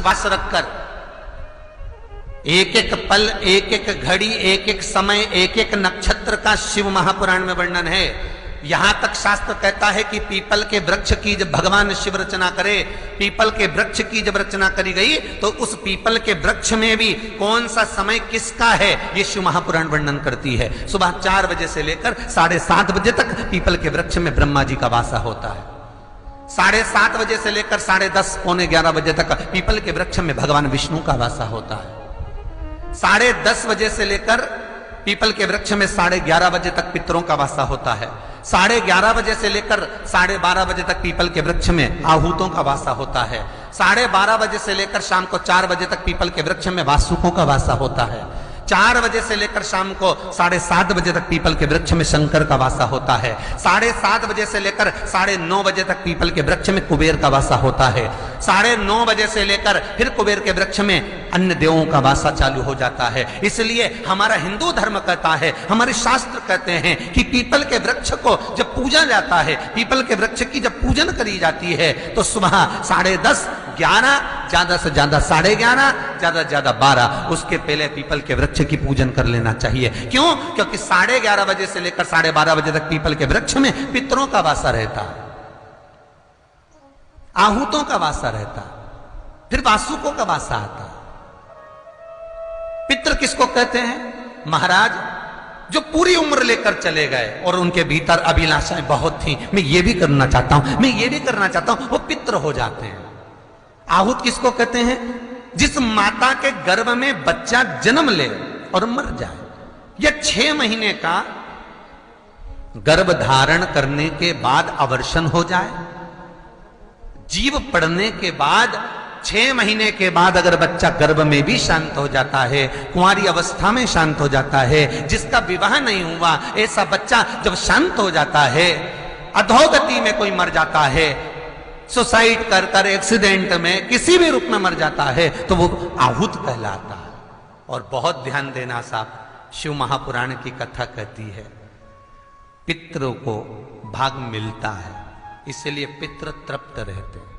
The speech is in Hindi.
विश्वास रखकर एक एक पल, एक एक घड़ी, एक एक समय, एक एक नक्षत्र का शिव महापुराण में वर्णन है। यहां तक शास्त्र कहता है कि पीपल के वृक्ष की जब भगवान शिव रचना करे, पीपल के वृक्ष की जब रचना करी गई तो उस पीपल के वृक्ष में भी कौन सा समय किसका है ये शिव महापुराण वर्णन करती है। सुबह 4 बजे से लेकर 7:30 बजे तक पीपल के वृक्ष में ब्रह्मा जी का वासा होता है। 7:30 बजे से लेकर 10:30 पौने 11 बजे तक पीपल के वृक्ष में भगवान विष्णु का वासा होता है। 10:30 बजे से लेकर पीपल के वृक्ष में 11:30 बजे तक पितरों का वासा होता है। 11:30 बजे से लेकर 12:30 बजे तक पीपल के वृक्ष में आहूतों का वासा होता है। 12:30 बजे से लेकर शाम को 4 बजे तक पीपल के वृक्ष में वासुकों का वासा होता है। 4 बजे से लेकर शाम को 7:30 बजे तक पीपल के वृक्ष में शंकर का वासा होता है। 7:30 बजे से लेकर 9:30 बजे तक पीपल के वृक्ष में कुबेर का वासा होता है। 9:30 बजे से लेकर फिर कुबेर के वृक्ष में अन्य देवों का वासा चालू हो जाता है। इसलिए हमारा हिंदू धर्म कहता है, हमारे शास्त्र कहते हैं कि पीपल के वृक्ष को जब पूजा जाता है, पीपल के वृक्ष की जब पूजन करी जाती है तो सुबह 10:30, 11, ज्यादा से ज्यादा 11:30, ज्यादा से ज्यादा 12, उसके पहले पीपल के वृक्ष की पूजन कर लेना चाहिए। क्यों? क्योंकि 11:30 बजे से लेकर 12:30 बजे तक पीपल के वृक्ष में पितरों का वासा रहता है, आहूतों का वासा रहता है, फिर वासुकों का वासा आता है। पितृ किसको कहते हैं? महाराज जो पूरी उम्र लेकर चले गए और उनके भीतर अभिलाषाएं बहुत थी, मैं ये भी करना चाहता हूं, मैं ये भी करना चाहता हूं, वो पितृ हो जाते हैं। आहूत किसको कहते हैं? जिस माता के गर्भ में बच्चा जन्म ले और मर जाए, या 6 महीने का गर्भ धारण करने के बाद अवर्षण हो जाए, जीव पड़ने के बाद 6 महीने के बाद अगर बच्चा गर्भ में भी शांत हो जाता है, कुंवारी अवस्था में शांत हो जाता है, जिसका विवाह नहीं हुआ ऐसा बच्चा जब शांत हो जाता है, अधोगति में कोई मर जाता है, सुसाइड कर कर एक्सीडेंट में किसी भी रूप में मर जाता है तो वो आहूत कहलाता है। और बहुत ध्यान देना साहब, शिव महापुराण की कथा कहती है पितरों को भाग मिलता है, इसलिए पितृ तृप्त रहते हैं।